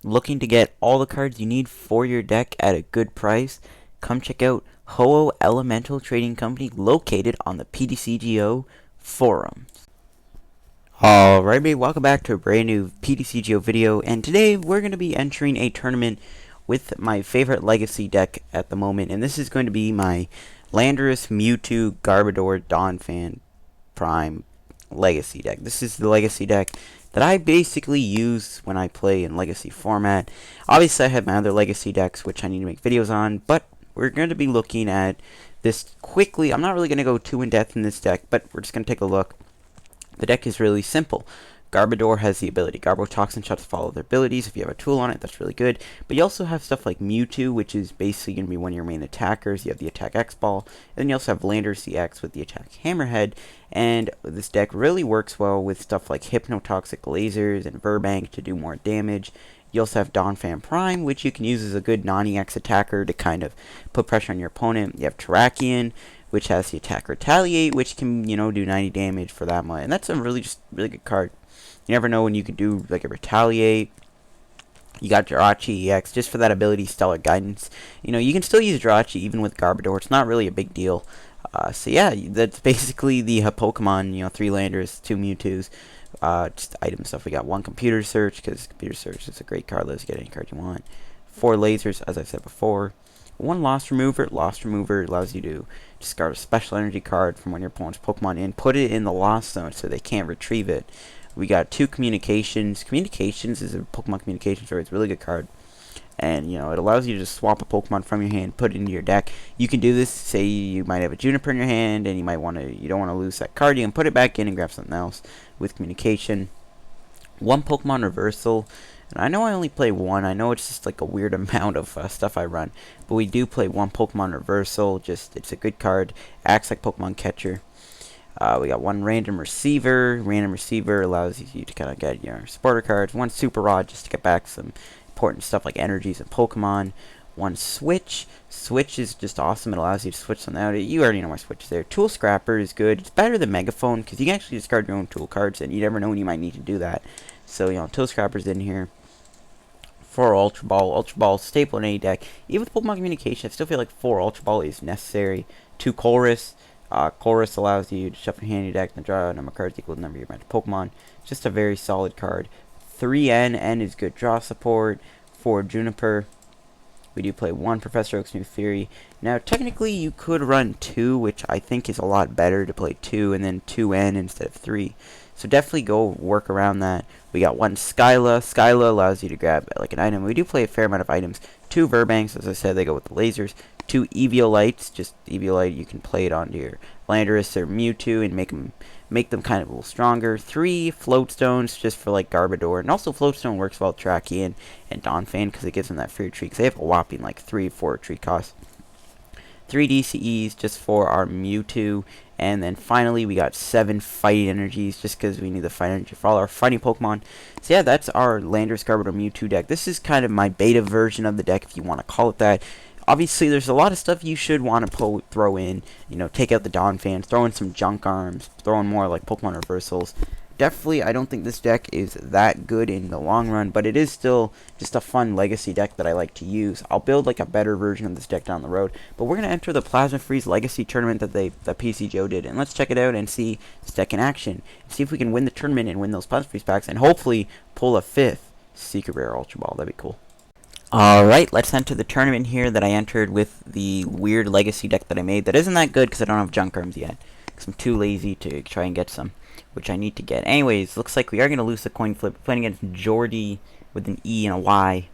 Looking to get all the cards you need for your deck at a good price? Come check out Ho-Oh Elemental Trading Company located on the PTCGO forum. Alright, everybody, welcome back to a brand new PTCGO video, and today we're going to be entering a tournament with my favorite legacy deck at the moment, and this is going to be my Landorus Mewtwo Garbodor Donphan Prime legacy deck. This is the legacy deck that I basically use when I play in legacy format. Obviously I have my other legacy decks which I need to make videos on, but we're going to be looking at this quickly. I'm not really going to go too in depth in this deck, but we're just going to take a look. The deck is really simple. Garbodor has the ability Garbotoxin shots follow their abilities. If you have a tool on it, that's really good. But you also have stuff like Mewtwo, which is basically going to be one of your main attackers. You have the Attack X Ball. And then you also have Landorus EX with the Attack Hammerhead. And this deck really works well with stuff like Hypnotoxic Lasers and Verbank to do more damage. You also have Donphan Prime, which you can use as a good non-EX attacker to kind of put pressure on your opponent. You have Terrakion, which has the Attack Retaliate, which can, you know, do 90 damage for that much. And that's a really good card. You never know when you could do like a Retaliate. You got Jirachi EX just for that ability, Stellar Guidance. You know, you can still use Jirachi even with Garbodor. It's not really a big deal. So yeah, that's basically the Pokemon. You know, 3 Landers, 2 Mewtwo's. Just item stuff. We got 1 Computer Search, because Computer Search is a great card. Let's get any card you want. 4 Lasers, as I've said before. 1 Lost Remover. Lost Remover allows you to discard a special energy card from one of your opponent's Pokemon and put it in the Lost Zone so they can't retrieve it. We got 2 Communications. Communications is a Pokemon Communications story. It's a really good card. And, you know, it allows you to just swap a Pokemon from your hand, put it into your deck. You can do this, say you might have a Juniper in your hand, and you don't want to lose that card. You can put it back in and grab something else with Communication. 1 Pokemon Reversal. And I know I only play 1. I know it's just like a weird amount of stuff I run. But we do play 1 Pokemon Reversal. It's a good card. Acts like Pokemon Catcher. We got 1 Random Receiver. Random Receiver allows you to kind of get your supporter cards. 1 Super Rod just to get back some important stuff like energies and Pokemon. 1 Switch. Switch is just awesome. It allows you to switch something out. You already know my Switch is there. Tool Scrapper is good. It's better than Megaphone because you can actually discard your own tool cards, and you never know when you might need to do that. So, you know, Tool Scrapper's in here. 4 Ultra Ball. Ultra Ball staple in any deck. Even with Pokemon Communication, I still feel like 4 Ultra Ball is necessary. 2 Chorus. Chorus allows you to shuffle your hand in your deck and draw a number of cards equal to the number of your match Pokemon. Just a very solid card. 3 N. N is good draw support. 4 Juniper. We do play 1 Professor Oak's New Theory. Now, technically, you could run 2, which I think is a lot better to play 2 and then 2 N instead of 3. So definitely go work around that. We got 1 Skyla. Skyla allows you to grab like an item. We do play a fair amount of items. 2 Verbanks, as I said, they go with the lasers. 2 Eviolites, just Eviolite, you can play it onto your Landorus or Mewtwo and make them kind of a little stronger. 3 Floatstones, just for like Garbodor, and also Floatstone works well with Terrakion and Donphan because it gives them that free retreat, because they have a whopping like 3-4 retreat costs. 3 DCEs just for our Mewtwo, and then finally we got 7 fighting energies just because we need the fighting energy for all our fighting Pokemon. So yeah, that's our Landorus Garbodor Mewtwo deck. This is kind of my beta version of the deck, if you want to call it that. Obviously, there's a lot of stuff you should want to throw in. You know, take out the Donphan, throw in some Junk Arms, throw in more like Pokemon Reversals. Definitely, I don't think this deck is that good in the long run, but it is still just a fun legacy deck that I like to use. I'll build like a better version of this deck down the road, but we're going to enter the Plasma Freeze Legacy Tournament that PTCGO did, and let's check it out and see this deck in action. See if we can win the tournament and win those Plasma Freeze packs, and hopefully pull a 5th Secret Rare Ultra Ball. That'd be cool. Alright, let's enter the tournament here that I entered with the weird legacy deck that I made that isn't that good because I don't have Junk Arms yet. Because I'm too lazy to try and get some, which I need to get. Anyways, looks like we are going to lose the coin flip. We're playing against Jordy with an E and a Y.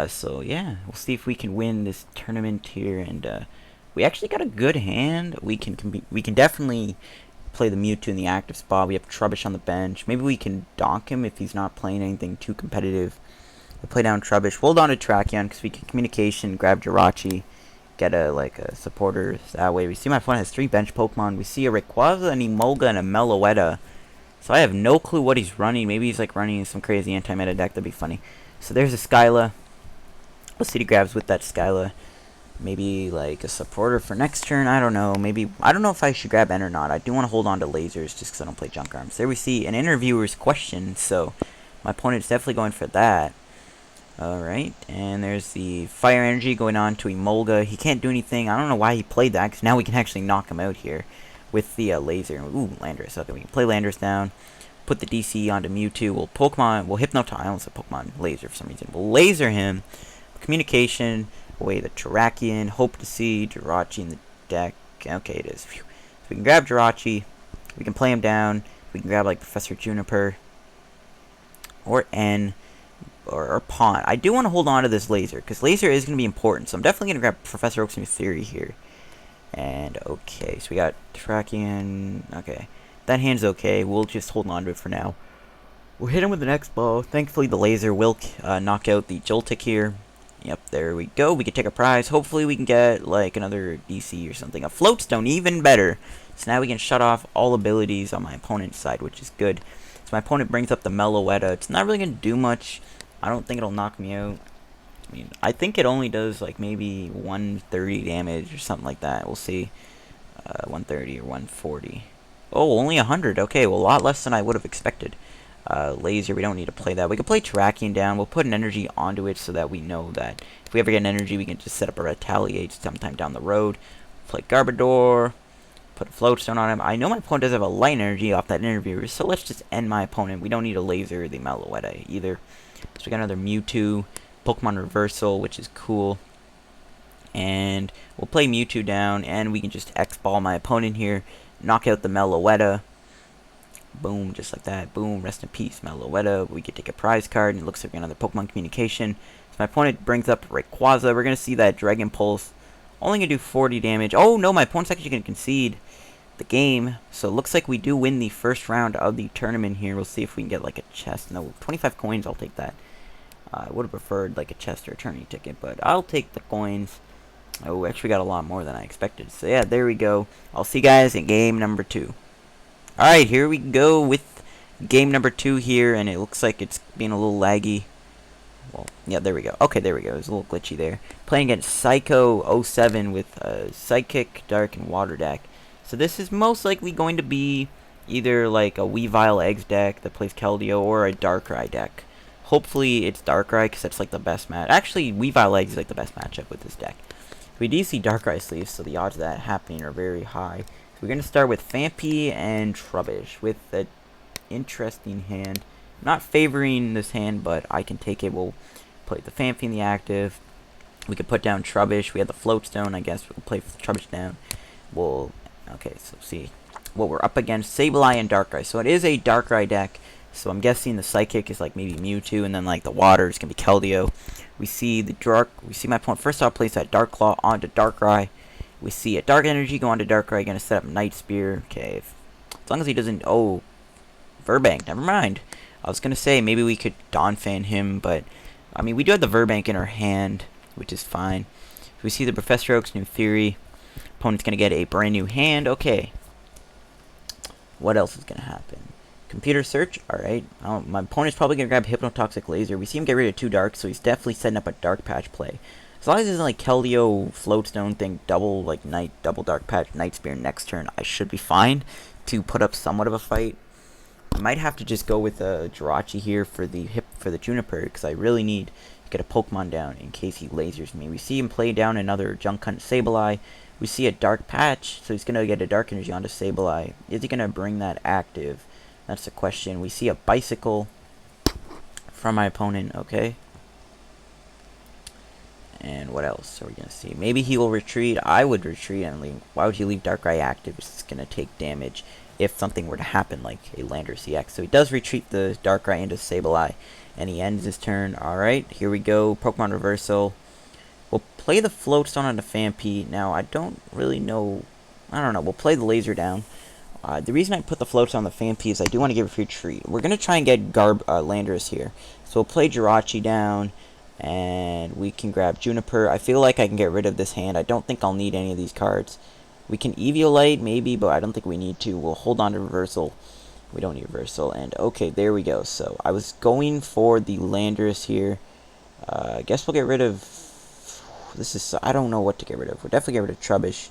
So yeah, we'll see if we can win this tournament here. And we actually got a good hand. We can definitely play the Mewtwo in the active spot. We have Trubbish on the bench. Maybe we can donk him if he's not playing anything too competitive. We'll play down Trubbish. Hold on to Terrakion because we can Communication, grab Jirachi, get a supporter that way. We see my opponent has 3 bench Pokemon. We see a Rayquaza, an Emolga, and a Meloetta. So I have no clue what he's running. Maybe he's like running some crazy anti-meta deck. That'd be funny. So there's a Skyla. Let's see what he grabs with that Skyla. Maybe like a supporter for next turn. I don't know. Maybe I don't know if I should grab N or not. I do want to hold on to lasers just because I don't play Junk Arms. There we see an interviewer's question. So my opponent's definitely going for that. Alright, and there's the fire energy going on to Emolga. He can't do anything. I don't know why he played that, because now we can actually knock him out here with the laser. Ooh, Landorus. Okay, we can play Landorus down, put the DC onto Mewtwo. We'll Hypnotize. I almost said Pokemon Laser for some reason. We'll laser him. Communication, away the Terrakion, Hope to see Jirachi in the deck. Okay, it is. Phew. So we can grab Jirachi. We can play him down. We can grab like Professor Juniper or N. Or Pawn. I do want to hold on to this laser, because laser is going to be important. So I'm definitely going to grab Professor Oak's new theory here. And, okay, so we got Terrakion. Okay, that hand's okay. We'll just hold on to it for now. We'll hit him with the next ball. Thankfully, the laser will knock out the Joltik here. Yep, there we go. We can take a prize. Hopefully, we can get, like, another DC or something. A Floatstone, even better. So now we can shut off all abilities on my opponent's side, which is good. So my opponent brings up the Meloetta. It's not really going to do much. I don't think it'll knock me out. I mean, I think it only does like maybe 130 damage or something like that. We'll see. 130 or 140. Oh, only 100. Okay, well, a lot less than I would have expected. Laser, we don't need to play that. We can play Terrakion down. We'll put an energy onto it so that we know that if we ever get an energy, we can just set up a Retaliate sometime down the road. Play Garbodor. Put a Floatstone on him. I know my opponent does have a light energy off that interviewer, so let's just end my opponent. We don't need a laser the Meloetta either. So we got another Mewtwo, Pokemon Reversal, which is cool. And we'll play Mewtwo down, and we can just X-Ball my opponent here, knock out the Meloetta. Boom, just like that. Boom, rest in peace, Meloetta. We could take a prize card, and it looks like another Pokemon Communication. So my opponent brings up Rayquaza. We're going to see that Dragon Pulse. Only going to do 40 damage. Oh, no, my opponent's actually going to concede the game. So it looks like we do win the first round of the tournament here. We'll see if we can get like a chest. No, 25 coins, I'll take that. I would have preferred like a chest or a tourney ticket, but I'll take the coins. Oh, actually got a lot more than I expected. So yeah, there we go. I'll see you guys in game number 2. Alright, here we go with game number 2 here, and it looks like it's being a little laggy. Well, yeah, there we go. Okay, there we go. It's a little glitchy there. Playing against Psycho 07 with Psychic, Dark, and Water deck. So this is most likely going to be either like a Weavile Eggs deck that plays Keldeo or a Darkrai deck. Hopefully it's Darkrai, because that's like the best match. Actually, Weavile Eggs is like the best matchup with this deck. We do see Darkrai sleeves, so the odds of that happening are very high. So we're going to start with Fampi and Trubbish with an interesting hand. Not favoring this hand, but I can take it. We'll play the Fampi in the active. We could put down Trubbish. We have the Floatstone, I guess. We'll play Trubbish down. Okay, so see what we're up against. Sableye and Darkrai. So it is a Darkrai deck. So I'm guessing the Psychic is like maybe Mewtwo, and then like the Water is gonna be Keldeo. We see my opponent first off place that Dark Claw onto Darkrai. We see a Dark Energy go onto Darkrai, gonna set up Night Spear. Okay, as long as he doesn't. Oh, Verbank. Never mind. I was gonna say maybe we could Donphan him, but I mean we do have the Verbank in our hand, which is fine. We see the Professor Oak's new theory. Opponent's gonna get a brand new hand. Okay. What else is gonna happen? Computer search. Alright. My opponent's probably gonna grab Hypnotoxic Laser. We see him get rid of 2 darks, so he's definitely setting up a dark patch play. As long as it isn't like Keldeo Floatstone thing, double dark patch, Night Spear next turn, I should be fine to put up somewhat of a fight. I might have to just go with a Jirachi here for the Juniper, because I really need to get a Pokemon down in case he lasers me. We see him play down another Junk Hunt Sableye. We see a Dark Patch, so he's going to get a Dark Energy onto Sableye. Is he going to bring that active? That's the question. We see a Bicycle from my opponent, okay. And what else are we going to see? Maybe he will retreat. I would retreat and leave. Why would you leave Darkrai active? It's going to take damage if something were to happen, like a Landorus EX. So he does retreat the Darkrai into Sableye, and he ends his turn. Alright, here we go. Pokemon Reversal. We'll play the Floatstone on the Fampi. Now, I don't really know. I don't know. We'll play the Laser down. The reason I put the Floatstone on the Fampi is I do want to give a free treat. We're going to try and get Landorus here. So we'll play Jirachi down, and we can grab Juniper. I feel like I can get rid of this hand. I don't think I'll need any of these cards. We can Eviolite, maybe, but I don't think we need to. We'll hold on to Reversal. We don't need Reversal. And, okay, there we go. So, I was going for the Landorus here. I guess we'll get rid of... I don't know what to get rid of. We'll definitely get rid of Trubbish.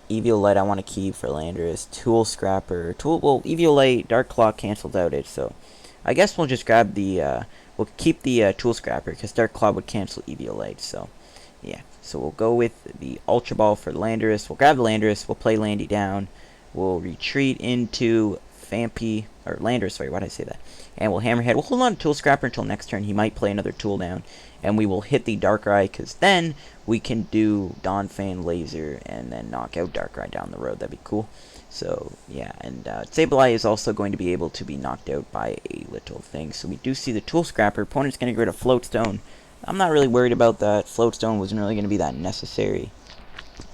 Eviolite I want to keep for Landorus. Tool Scrapper. Well, Eviolite, Dark Claw cancels out it, so... I guess we'll just grab the we'll keep the Tool Scrapper, because Dark Claw would cancel Eviolite, so yeah. So we'll go with the Ultra Ball for Landorus. We'll grab the Landorus, we'll play Landy down, we'll retreat into Fampy, or Landorus, sorry, why did I say that? And we'll Hammerhead. We'll hold on to Tool Scrapper until next turn. He might play another Tool down, and we will hit the Darkrai, because then we can do Donphan Laser and then knock out Darkrai down the road. That'd be cool. So, yeah, and Sableye is also going to be able to be knocked out by a little thing. So we do see the Tool Scrapper. Opponent's going to get rid of Floatstone. I'm not really worried about that. Floatstone wasn't really going to be that necessary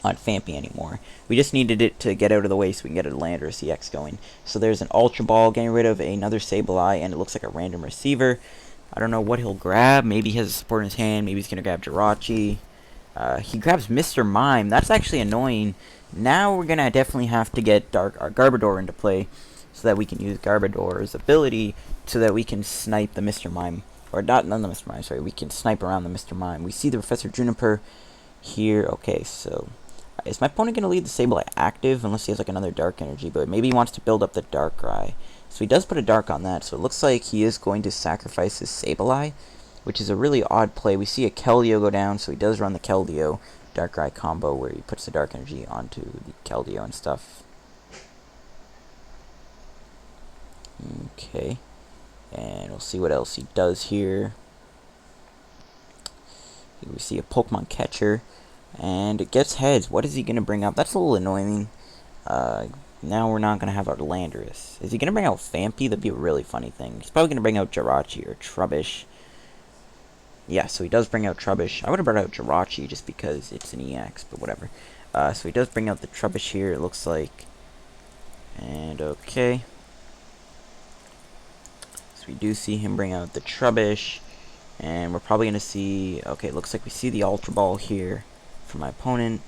on Fampy anymore. We just needed it to get out of the way so we can get a Landorus EX going. So there's an Ultra Ball getting rid of another Sableye, and it looks like a random receiver. I don't know what he'll grab. Maybe he has a support in his hand. Maybe he's going to grab Jirachi. He grabs Mr. Mime. That's actually annoying. Now we're going to definitely have to get Garbodor into play so that we can use Garbodor's ability so that we can snipe the Mr. Mime. Or not the Mr. Mime, sorry. We can snipe around the Mr. Mime. We see the Professor Juniper here. Okay, so is my opponent going to leave the Sableye active unless he has like another Dark Energy? But maybe he wants to build up the Darkrai. So he does put a Dark on that. So it looks like he is going to sacrifice his Sableye, which is a really odd play. We see a Keldeo go down, so he does run the Keldeo Darkrai combo where he puts the Dark Energy onto the Keldeo and stuff. Okay. And we'll see what else he does here. We see a Pokemon Catcher. And it gets heads. What is he going to bring up? That's a little annoying. Now we're not going to have our Landorus. Is he going to bring out Fampy? That'd be a really funny thing. He's probably going to bring out Jirachi or Trubbish. Yeah, so he does bring out Trubbish. I would have brought out Jirachi just because it's an EX, but whatever. So he does bring out the Trubbish here, it looks like. And okay. So we do see him bring out the Trubbish. And we're probably going to see... Okay, it looks like we see the Ultra Ball here for my opponent.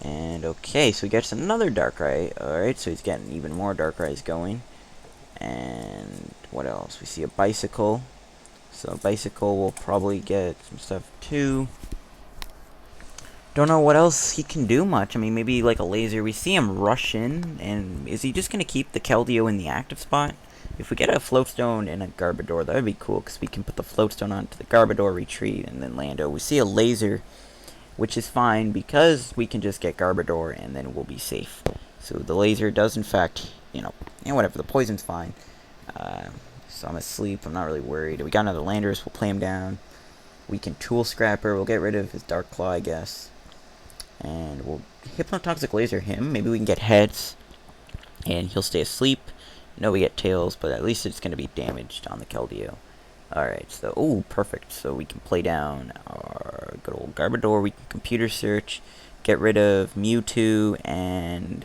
And okay, so he gets another Darkrai. Alright, so he's getting even more Darkrai's going. And what else? We see a Bicycle. So Bicycle will probably get some stuff too. Don't know what else he can do much. I mean, maybe like a laser. We see him rush in, and is he just going to keep the Keldeo in the active spot? If we get a Floatstone and a Garbodor, that would be cool, because we can put the Floatstone onto the Garbodor, retreat, and then Lando. We see a laser, which is fine, because we can just get Garbodor, and then we'll be safe. So the laser does, in fact, whatever, the poison's fine. So I'm asleep, I'm not really worried. We got another Landorus, we'll play him down. We can Tool Scrapper, we'll get rid of his Dark Claw, I guess. And we'll Hypnotoxic Laser him, maybe we can get heads. And he'll stay asleep. No, we get tails, but at least it's going to be damaged on the Keldeo. Alright, so, ooh, perfect. So we can play down our good old Garbodor, we can computer search, get rid of Mewtwo and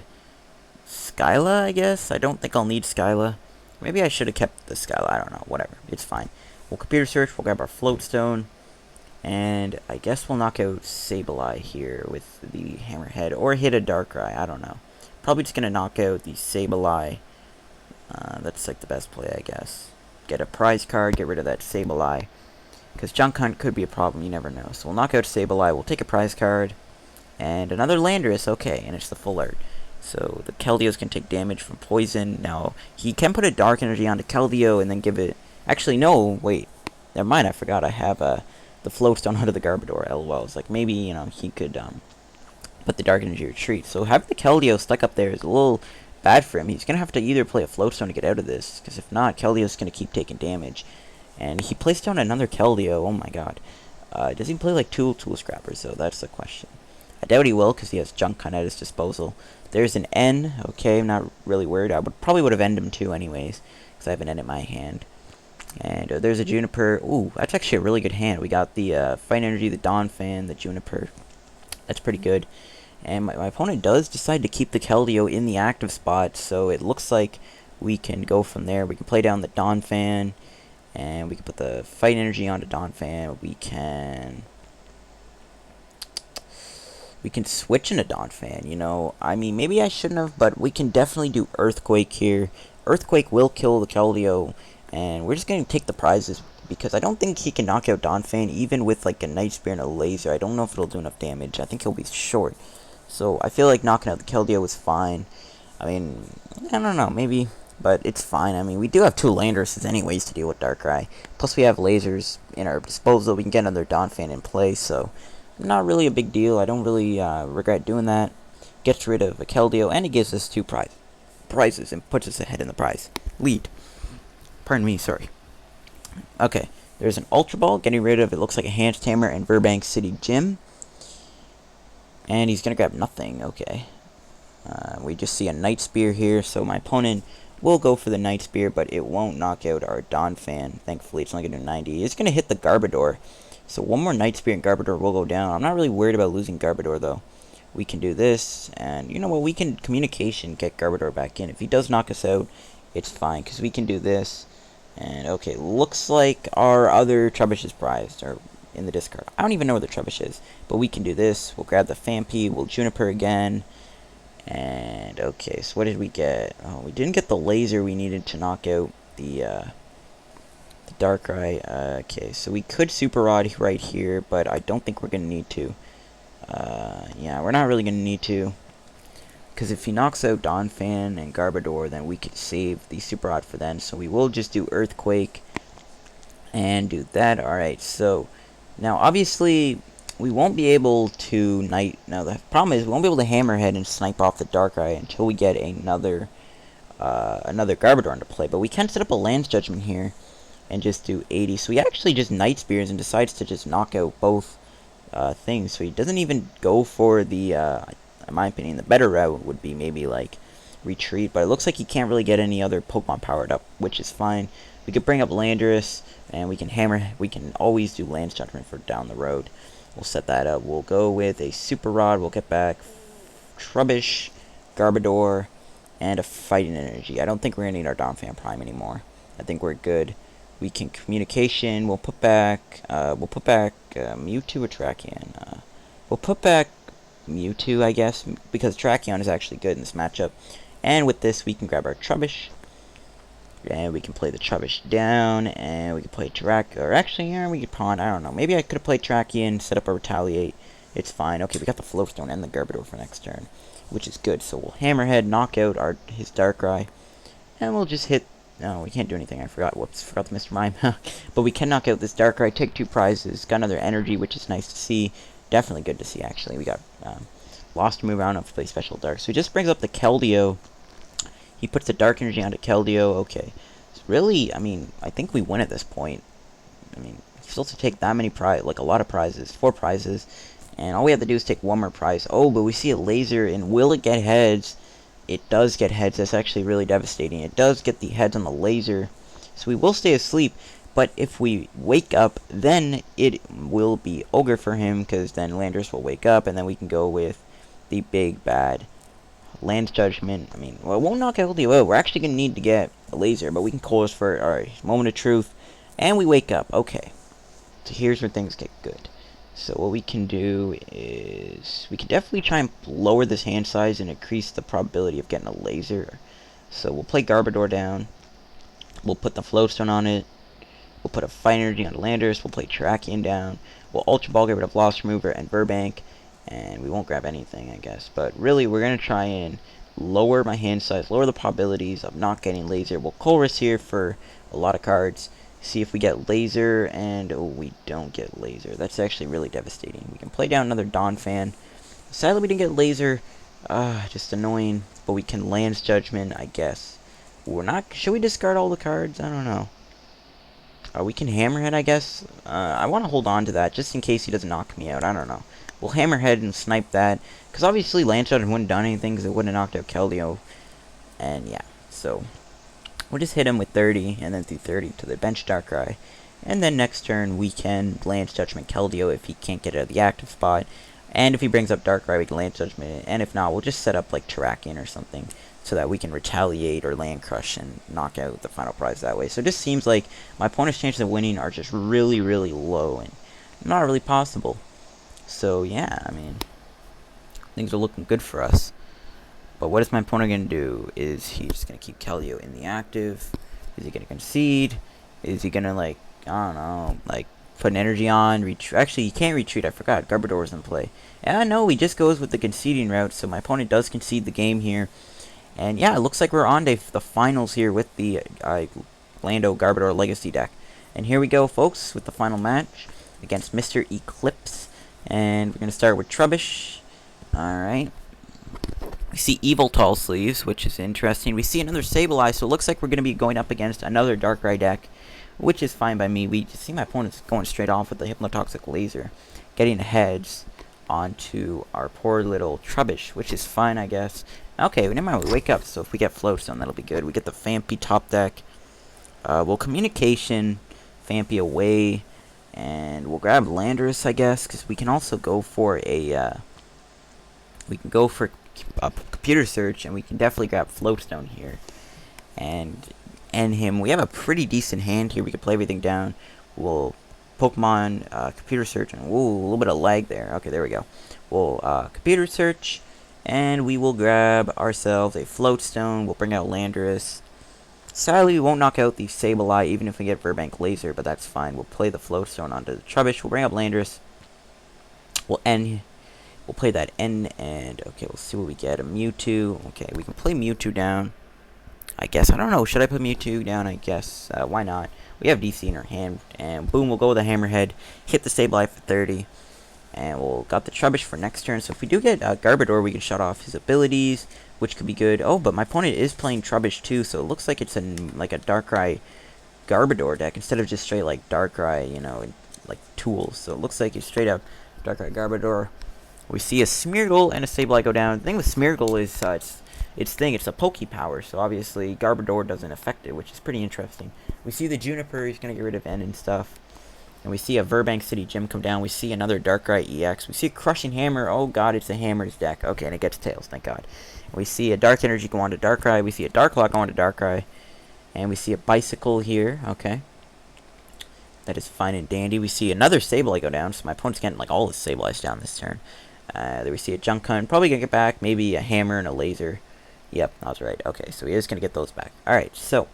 Skyla, I guess? I don't think I'll need Skyla. Maybe I should have kept the Skyla, I don't know, whatever, it's fine. We'll computer search, we'll grab our Floatstone, and I guess we'll knock out Sableye here with the Hammerhead, or hit a Darkrai, I don't know. Probably just going to knock out the Sableye. That's like the best play, I guess. Get a prize card, get rid of that Sableye. Because Junk Hunt could be a problem, you never know. So we'll knock out Sableye, we'll take a prize card. And another Landorus, okay, and it's the full art. So the Keldeos can take damage from poison. Now, he can put a Dark Energy onto Keldeo and then give it... Actually, no, wait. Never mind, I forgot I have the Floatstone onto the Garbodor, lol. It's like, maybe, he could put the Dark Energy retreat. So having the Keldeo stuck up there is a little bad for him. He's going to have to either play a Floatstone to get out of this, because if not, Keldeo's going to keep taking damage. And he placed down another Keldeo, oh my god. Does he play like two Tool Scrappers, though? That's the question. I doubt he will, because he has Junk Hunt at his disposal. There's an N, okay, I'm not really worried. I probably would have ended him too anyways, because I have an N in my hand. And there's a Juniper. Ooh, that's actually a really good hand. We got the Fight Energy, the Donphan, the Juniper. That's pretty good. And my opponent does decide to keep the Keldeo in the active spot, so it looks like we can go from there. We can play down the Donphan, and we can put the Fight Energy onto Donphan. We can switch into Donphan, I mean, maybe I shouldn't have, but we can definitely do Earthquake here. Earthquake will kill the Keldeo, and we're just going to take the prizes, because I don't think he can knock out Donphan, even with, like, a Night Spear and a Laser. I don't know if it'll do enough damage. I think he'll be short. So, I feel like knocking out the Keldeo was fine. I mean, I don't know, maybe But it's fine. I mean, we do have 2 Landoruses anyways to deal with Darkrai. Plus we have lasers in our disposal. We can get another Donphan in play, so not really a big deal. I don't really regret doing that. Gets rid of a Keldeo, and it gives us 2 prizes and puts us ahead in the prize lead. Pardon me, sorry. Okay, there's an Ultra Ball, getting rid of, it looks like a Hammer and Burbank City Gym. And he's going to grab nothing, okay. We just see a Night Spear here, so my opponent will go for the Night Spear, but it won't knock out our Donphan. Thankfully, it's only going to do 90. It's going to hit the Garbodor. So one more Night Spear and Garbodor will go down. I'm not really worried about losing Garbodor, though. We can do this, and you know what, we can Communication get Garbodor back in. If he does knock us out, it's fine, because we can do this. And okay, looks like our other Trubbish is prized, or in the discard. I don't even know where the Trubbish is, but we can do this. We'll grab the Phanpy, we'll Juniper again. And okay, so what did we get? Oh, we didn't get the laser we needed to knock out the Darkrai. Okay, so we could Super Rod right here, but I don't think we're going to need to. Yeah, we're not really going to need to. Because if he knocks out Donphan and Garbodor, then we could save the Super Rod for then. So we will just do Earthquake and do that. Alright, so now obviously we won't be able to Now the problem is we won't be able to Hammerhead and snipe off the Darkrai until we get another Garbodor into play. But we can set up a Lance Judgment here and just do 80. So he actually just Night Spears and decides to just knock out both things. So he doesn't even go for the, in my opinion, the better route would be maybe like Retreat. But it looks like he can't really get any other Pokemon powered up, which is fine. We could bring up Landorus, and we can always do Lance Judgment for down the road. We'll set that up. We'll go with a Super Rod. We'll get back Trubbish, Garbodor, and a Fighting Energy. I don't think we're going to need our Donphan Prime anymore. I think we're good. We can Communication. We'll put back Mewtwo or Tracheon. We'll put back Mewtwo, I guess, because Tracheon is actually good in this matchup. And with this, we can grab our Trubbish. And we can play the Trubbish down, and we can play or actually, yeah, we could pawn, I don't know. Maybe I could have played Tracheon, set up a Retaliate. It's fine. Okay, we got the Floatstone and the Garbodor for next turn, which is good. So we'll Hammerhead, knock out his Darkrai, and we'll just hit. No, we can't do anything. I forgot. Whoops, forgot the Mr. Mime. But we can knock out this Darkrai, take 2 prizes, got another energy, which is nice to see. Definitely good to see, actually. We got lost to move around to play Special Dark. So he just brings up the Keldeo. He puts the Dark Energy onto Keldeo. Okay. So really, I mean, I think we win at this point. I mean, still to take that many like a lot of prizes, 4 prizes. And all we have to do is take 1 more prize. Oh, but we see a laser, and will it get heads? It does get heads. That's actually really devastating. It does get the heads on the laser. So we will stay asleep. But if we wake up, then it will be Ogre for him, because then Landorus will wake up, and then we can go with the big bad Lance Judgment. I mean, well, it won't knock out Keldeo out. We're actually going to need to get a laser, but we can chorus for it. Alright, Moment of Truth. And we wake up. Okay. So here's where things get good. So what we can do is we can definitely try and lower this hand size and increase the probability of getting a laser. So we'll play Garbodor down. We'll put the Floatstone on it. We'll put a Fight Energy on Landorus. We'll play Tracheon down. We'll Ultra Ball, get rid of Lost Remover and Burbank. And we won't grab anything, I guess. But really, we're going to try and lower my hand size, lower the probabilities of not getting laser. We'll chorus here for a lot of cards. See if we get laser, and oh, we don't get laser. That's actually really devastating. We can play down another Donphan. Sadly, we didn't get laser. Just annoying. But we can Lance Judgment, I guess. We're not. Should we discard all the cards? I don't know. We can Hammerhead, I guess. I want to hold on to that just in case he doesn't knock me out. I don't know. We'll Hammerhead and snipe that. Because obviously Lance Judgment wouldn't have done anything because it wouldn't have knocked out Keldeo. And yeah, so we'll just hit him with 30 and then through 30 to the bench Darkrai. And then next turn we can Lance Judgment Keldeo if he can't get out of the active spot. And if he brings up Darkrai, we can Lance Judgment it. And if not, we'll just set up like Terrakion or something so that we can Retaliate or Land Crush and knock out the final prize that way. So it just seems like my opponent's chances of winning are just really, really low and not really possible. So yeah, I mean, things are looking good for us. But what is my opponent going to do? Is he just going to keep Keldeo in the active? Is he going to concede? Is he going to, like, I don't know, like, put an energy on? Actually, he can't retreat. I forgot. Garbodor was in play. Yeah, no, he just goes with the conceding route. So my opponent does concede the game here. And yeah, it looks like we're on to the finals here with the Lando Garbodor Legacy deck. And here we go, folks, with the final match against Mr. Eclipse. And we're going to start with Trubbish. Alright. We see Evil Tall Sleeves, which is interesting. We see another Sableye, so it looks like we're going to be going up against another Darkrai deck, which is fine by me. We see my opponent's going straight off with the Hypnotoxic Laser, getting the heads onto our poor little Trubbish, which is fine, I guess. Okay, never mind, we wake up, so if we get Floatstone, that'll be good. We get the Phanpy top deck. We'll Communication, Phanpy away, and we'll grab Landorus, I guess, because we can also go for a, we can go for a Computer Search, and we can definitely grab Floatstone here. And end him. We have a pretty decent hand here. We can play everything down. We'll Pokemon, Computer Search, and ooh, a little bit of lag there. Okay, there we go. We'll Computer Search, and we will grab ourselves a Floatstone. We'll bring out Landorus. Sadly, we won't knock out the Sableye, even if we get Verbank Laser, but that's fine. We'll play the Floatstone onto the Trubbish. We'll bring up Landorus. We'll end. We'll play that N, and okay, we'll see what we get. A Mewtwo. Okay, we can play Mewtwo down, I guess. I don't know. Should I put Mewtwo down? I guess. Why not? We have DC in our hand, and boom, we'll go with a Hammerhead, hit the Sableye for 30, and we'll got the Trubbish for next turn. So if we do get Garbodor, we can shut off his abilities, which could be good. Oh, but my opponent is playing Trubbish too, so it looks like it's like a Darkrai Garbodor deck instead of just straight like Darkrai, you know, like tools. So it looks like it's straight up Darkrai Garbodor. We see a Smeargle and a Sableye go down. The thing with Smeargle is it's a Poke Power, so obviously Garbodor doesn't affect it, which is pretty interesting. We see the Juniper, he's going to get rid of N and stuff. And we see a Verbank City Gym come down. We see another Darkrai EX. We see a Crushing Hammer. Oh god, it's a Hammer's deck. Okay, and it gets Tails, thank god. And we see a Dark Energy go on to Darkrai. We see a Dark Claw go on to Darkrai. And we see a Bicycle here. Okay. That is fine and dandy. We see another Sableye go down, so my opponent's getting like all his Sableyes down this turn. There we see a Junkun. Probably going to get back maybe a Hammer and a Laser. Yep, I was right. Okay, so he is going to get those back. Alright, so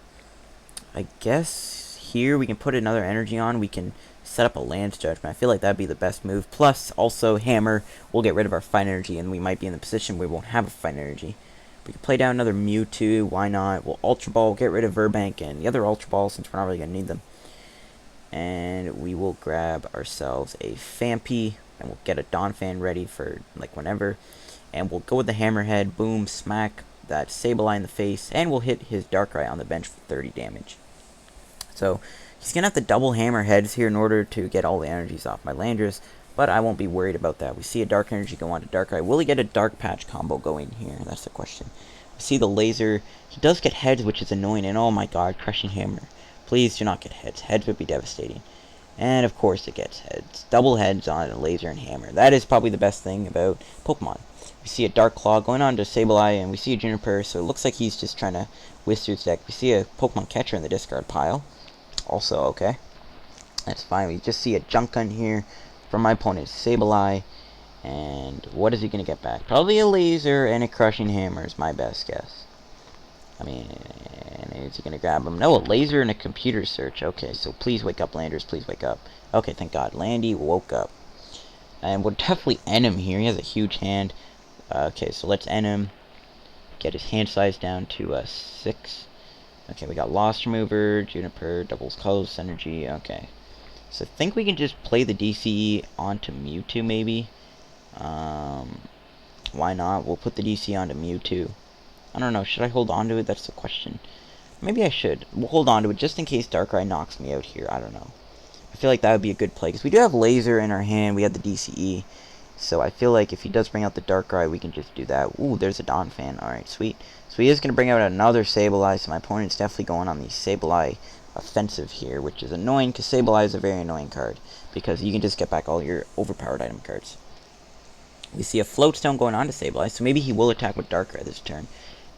I guess here we can put another energy on. We can set up a Lance Judgment. I feel like that would be the best move. Plus, also, Hammer will get rid of our Fight Energy, and we might be in the position where we won't have a Fight Energy. We can play down another Mewtwo. Why not? We'll Ultra Ball, get rid of Verbank and the other Ultra Balls since we're not really going to need them. And we will grab ourselves a Phanpy, and we'll get a Donphan ready for, like, whenever. And we'll go with the Hammerhead. Boom, smack that Sableye in the face, and we'll hit his Darkrai on the bench for 30 damage. So he's going to have to double Hammerheads here in order to get all the energies off my Landorus, but I won't be worried about that. We see a Dark Energy go on to Darkrai. Will he get a Dark Patch combo going here? That's the question. We see the Laser. He does get Heads, which is annoying, and oh my god, Crushing Hammer. Please do not get Heads. Heads would be devastating. And of course it gets Heads. Double Heads on a Laser and Hammer. That is probably the best thing about Pokemon. We see a Dark Claw going on to Sableye, and we see a Juniper, so it looks like he's just trying to whiz through his deck. We see a Pokemon Catcher in the discard pile. Also, okay. That's fine. We just see a Junkun here from my opponent, Sableye. And what is he going to get back? Probably a Laser and a Crushing Hammer is my best guess. I mean, is he going to grab him? No, a Laser and a Computer Search. Okay, so please wake up, Landers. Please wake up. Okay, thank God. Landy woke up. And we'll definitely end him here. He has a huge hand. Okay, so let's end him. Get his hand size down to 6. Okay, we got Lost Remover, Juniper, doubles Colorless Energy. Okay, so I think we can just play the DCE onto Mewtwo, maybe. Why not? We'll put the DC onto Mewtwo. I don't know. Should I hold on to it? That's the question. Maybe I should. We'll hold on to it just in case Darkrai knocks me out here. I don't know. I feel like that would be a good play because we do have Laser in our hand. We have the DCE. So I feel like if he does bring out the Darkrai, we can just do that. Ooh, there's a Donphan. Alright, sweet. So he is going to bring out another Sableye, so my opponent's definitely going on the Sableye offensive here, which is annoying, because Sableye is a very annoying card, because you can just get back all your overpowered item cards. We see a Floatstone going on to Sableye, so maybe he will attack with Darkrai this turn.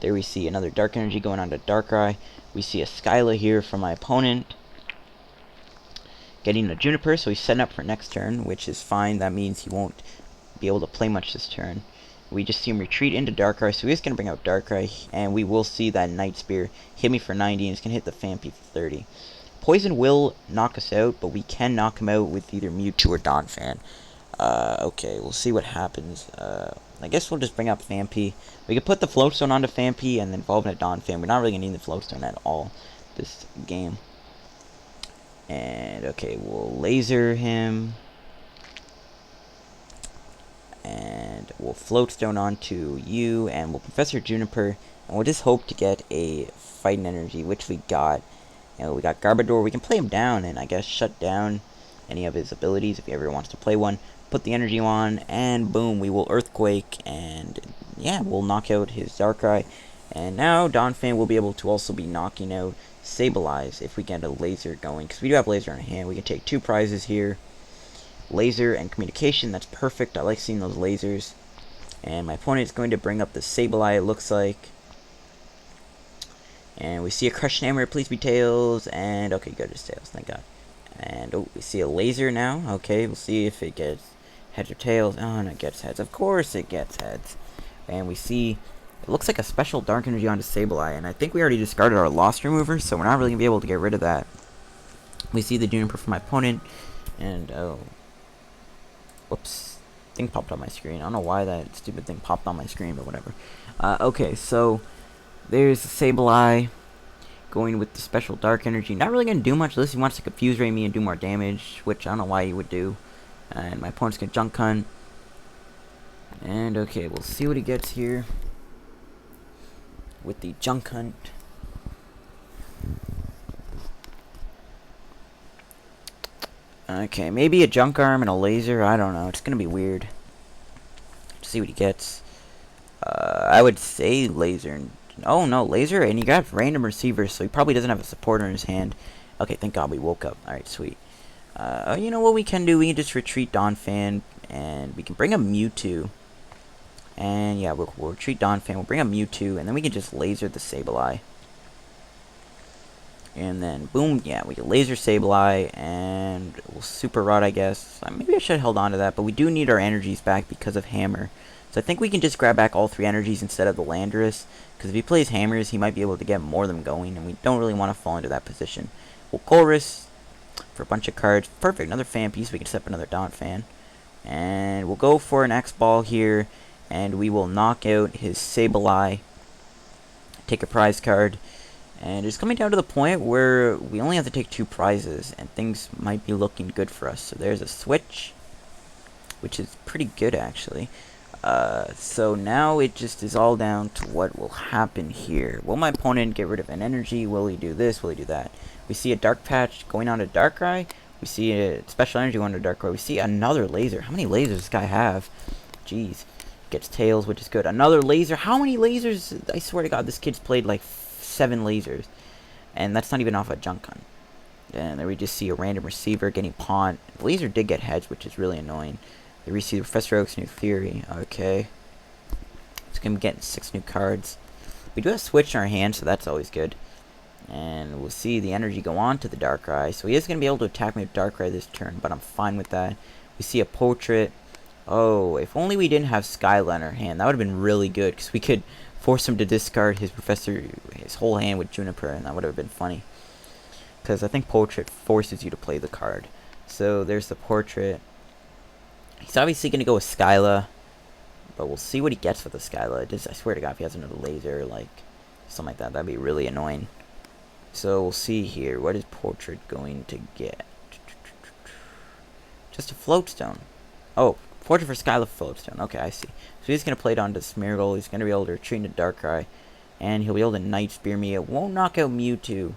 There we see another Dark Energy going on to Darkrai. We see a Skyla here from my opponent. Getting a Juniper, so he's setting up for next turn, which is fine. That means he won't be able to play much this turn. We just see him retreat into Darkrai, so he's going to bring out Darkrai, and we will see that Night Spear hit me for 90, and it's going to hit the Phanpy for 30. Poison will knock us out, but we can knock him out with either Mewtwo or Donphan. Okay, we'll see what happens. I guess we'll just bring up Fampi. We could put the Floatstone onto Fampi and then evolve into Donphan. We're not really going to need the Floatstone at all this game. And, okay, we'll laser him. And we'll Floatstone onto you, and we'll Professor Juniper, and we'll just hope to get a Fighting Energy, which we got. And we got Garbodor. We can play him down and I guess shut down any of his abilities if he ever wants to play one. Put the energy on, and boom, we will Earthquake, and yeah, we'll knock out his Darkrai. And now Donphan will be able to also be knocking out Sableye if we get a laser going, because we do have laser in hand. We can take 2 prizes here. Laser and communication, that's perfect. I like seeing those lasers. And my opponent is going to bring up the Sableye, it looks like. And we see a Crushing Hammer, please be Tails. And okay, good, it's Tails, thank God. And oh, we see a laser now. Okay, we'll see if it gets heads or tails. Oh, no, it gets heads. Of course it gets heads. And we see, it looks like a special Dark Energy onto Sableye. And I think we already discarded our Lost Remover, so we're not really going to be able to get rid of that. We see the Juniper from my opponent. And oh. Whoops. Thing popped on my screen. I don't know why that stupid thing popped on my screen, but whatever. Okay, so there's Sableye going with the special Dark Energy. Not really going to do much unless he wants to Confuse Ray me and do more damage, which I don't know why he would do. And my opponent's going to Junk Hunt. And okay, we'll see what he gets here with the Junk Hunt. Okay, maybe a Junk Arm and a laser. I don't know. It's going to be weird. Let's see what he gets. I would say laser. Oh, no, laser. And he got random receivers, so he probably doesn't have a supporter in his hand. Okay, thank God we woke up. Alright, sweet. You know what we can do? We can just retreat Donphan, and we can bring a Mewtwo. And yeah, we'll retreat Donphan. We'll bring a Mewtwo, and then we can just laser the Sableye. And then, boom, yeah, we can laser Sableye, and we'll Super Rod, I guess. Maybe I should have held on to that, but we do need our energies back because of Hammer. So I think we can just grab back all 3 energies instead of the Landorus, because if he plays Hammers, he might be able to get more of them going, and we don't really want to fall into that position. We'll Chorus for a bunch of cards. Perfect, another fan piece. We can set up another Donphan. And we'll go for an X-Ball here, and we will knock out his Sableye. Take a prize card. And it's coming down to the point where we only have to take 2 prizes, and things might be looking good for us. So there's a switch, which is pretty good, actually. So now it just is all down to what will happen here. Will my opponent get rid of an energy? Will he do this? Will he do that? We see a Dark Patch going on to Darkrai. We see a Special Energy going to Darkrai. We see another laser. How many lasers does this guy have? Jeez. Gets Tails, which is good. Another laser. How many lasers? I swear to God, this kid's played like 7 lasers, and that's not even off a Junk Hunt. And then we just see a random receiver getting pawned. The laser did get heads, which is really annoying. Then we see Professor Oak's new theory. Okay, it's gonna be getting 6 new cards. We do have Switch in our hand, so that's always good. And we'll see the energy go on to the Darkrai, so he is gonna be able to attack me with Darkrai this turn, but I'm fine with that. We see a Portrait. Oh, if only we didn't have Skyline in our hand, that would have been really good, because we could force him to discard his whole hand with Juniper, and that would have been funny. Because I think Portrait forces you to play the card. So there's the Portrait. He's obviously going to go with Skyla, but we'll see what he gets with the Skyla. I swear to God, if he has another laser, like, something like that, that'd be really annoying. So we'll see here. What is Portrait going to get? Just a Floatstone. Oh, Portrait for Skyla Floatstone. Okay, I see. So he's going to play it onto Smeargle. He's going to be able to retreat into Darkrai. And he'll be able to Night Spear me. It won't knock out Mewtwo.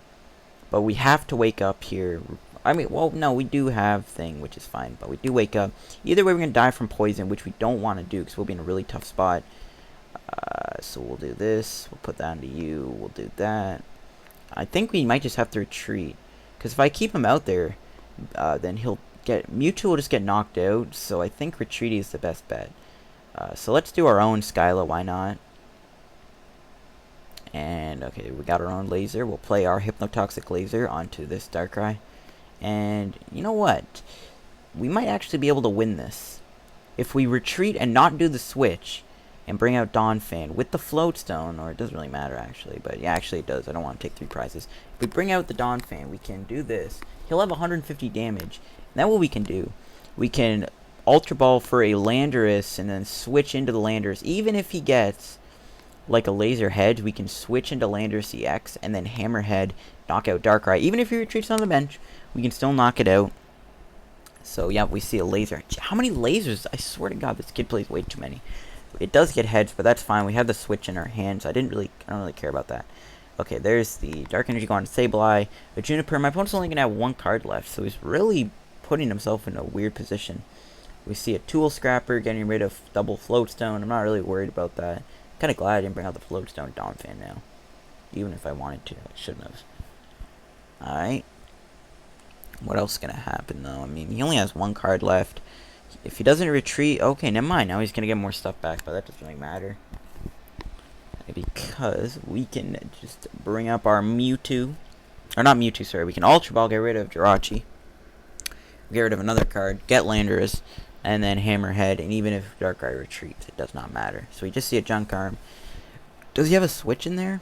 But we have to wake up here. I mean, well, no, we do have Thing, which is fine. But we do wake up. Either way, we're going to die from Poison, which we don't want to do, because we'll be in a really tough spot. So we'll do this. We'll put that onto you. We'll do that. I think we might just have to retreat. Because if I keep him out there, then Mewtwo will just get knocked out. So I think retreat is the best bet. So let's do our own Skyla, why not? And, okay, we got our own laser. We'll play our Hypnotoxic Laser onto this Darkrai. And, you know what? We might actually be able to win this. If we retreat and not do the switch, and bring out Donphan with the Floatstone, or it doesn't really matter, actually. But, yeah, actually it does. I don't want to take 3 prizes. If we bring out the Donphan, we can do this. He'll have 150 damage. And then what we can do, we can Ultra Ball for a Landorus and then switch into the Landorus. Even if he gets like a Laser Hedge, we can switch into Landorus EX and then Hammerhead, knock out Darkrai. Even if he retreats on the bench, we can still knock it out. So yeah, we see a laser. How many lasers? I swear to God, this kid plays way too many. It does get hedged, but that's fine. We have the switch in our hands. I don't really care about that. Okay, there's the Dark Energy going to Sableye. The Juniper. My opponent's only gonna have one card left, so he's really putting himself in a weird position. We see a Tool Scrapper getting rid of double Floatstone. I'm not really worried about that. Kind of glad I didn't bring out the Floatstone Donphan now. Even if I wanted to, I shouldn't have. Alright. What else is going to happen, though? I mean, he only has one card left. If he doesn't retreat... Okay, never mind. Now he's going to get more stuff back, but that doesn't really matter. Because we can just bring up our Mewtwo. Or not Mewtwo, sorry. We can Ultra Ball, get rid of Jirachi. Get rid of another card. Get Landorus. And then Hammerhead. And even if Darkrai retreats, it does not matter. So we just see a Junk Arm. Does he have a switch in there?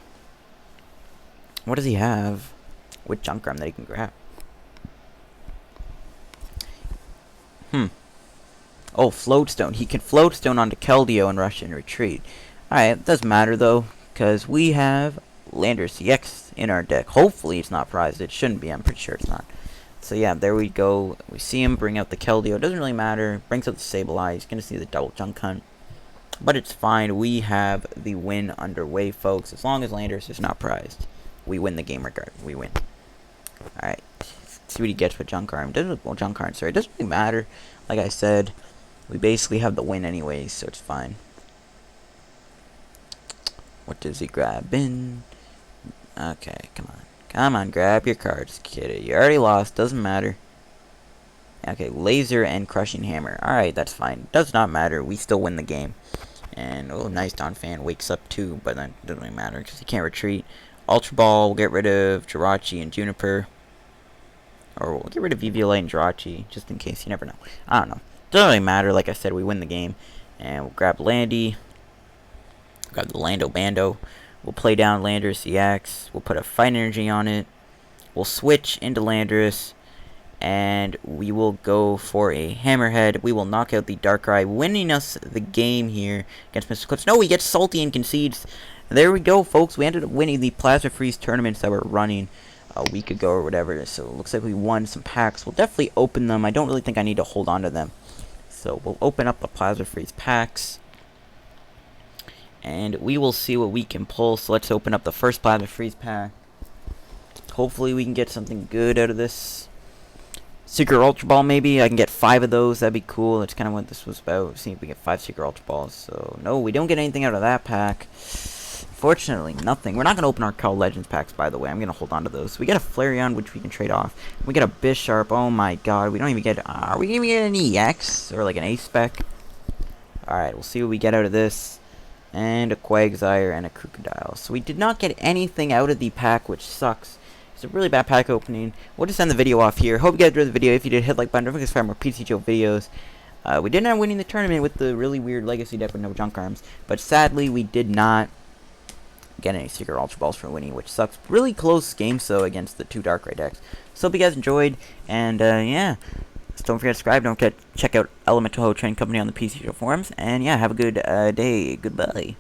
What does he have with Junk Arm that he can grab? Oh, Floatstone. He can Floatstone onto Keldeo and rush and retreat. Alright, it doesn't matter though, because we have Landorus EX in our deck. Hopefully it's not prized. It shouldn't be. I'm pretty sure it's not. So yeah, there we go. We see him bring out the Keldeo. It doesn't really matter. Brings out the Sableye. He's going to see the double Junk Hunt. But it's fine. We have the win underway, folks. As long as Landorus is not prized, we win the game regardless. We win. Alright. See what he gets with Junk Arm. Well, Junk Arm, sorry. It doesn't really matter. Like I said, we basically have the win anyways, so it's fine. What does he grab in? Okay, come on. Come on, grab your cards, kid. You already lost. Doesn't matter. Okay, Laser and Crushing Hammer. Alright, that's fine. Does not matter. We still win the game. And, oh, nice Donphan wakes up too, but that doesn't really matter because he can't retreat. Ultra Ball will get rid of Jirachi and Juniper. Or we'll get rid of Eviolite and Jirachi, just in case. You never know. I don't know. Doesn't really matter. Like I said, we win the game. And we'll grab Landy. Grab the Lando Bando. We'll play down Landorus EX. We'll put a Fight Energy on it. We'll switch into Landorus. And we will go for a Hammerhead. We will knock out the Darkrai, winning us the game here against Mr. Clips. No, he gets salty and concedes. There we go, folks. We ended up winning the Plasma Freeze tournaments that were running a week ago or whatever. So it looks like we won some packs. We'll definitely open them. I don't really think I need to hold on to them. So we'll open up the Plasma Freeze packs. And we will see what we can pull. So let's open up the first Plasma Freeze pack. Hopefully we can get something good out of this. Secret Ultra Ball, maybe. I can get 5 of those. That'd be cool. That's kind of what this was about. See if we get 5 Secret Ultra Balls. So, no, we don't get anything out of that pack. Fortunately, nothing. We're not going to open our Carl Legends packs, by the way. I'm going to hold on to those. We get a Flareon, which we can trade off. We get a Bisharp. Oh, my God. We don't even get... are we going to get an EX? Or, like, an A-Spec? Alright, we'll see what we get out of this. And a Quagsire and a Crocodile. So, we did not get anything out of the pack, which sucks. It's a really bad pack opening. We'll just end the video off here. Hope you guys enjoyed the video. If you did, hit like button. Don't forget to subscribe for more PTCGO videos. We did end up winning the tournament with the really weird Legacy deck with no Junk Arms. But sadly, we did not get any Secret Ultra Balls for winning, which sucks. Really close game, so, against the 2 Darkrai decks. So, hope you guys enjoyed. And, yeah. Just don't forget to subscribe. Don't forget to check out Elemental Ho Train Company on the PTCGO forums. And, yeah, have a good day. Goodbye.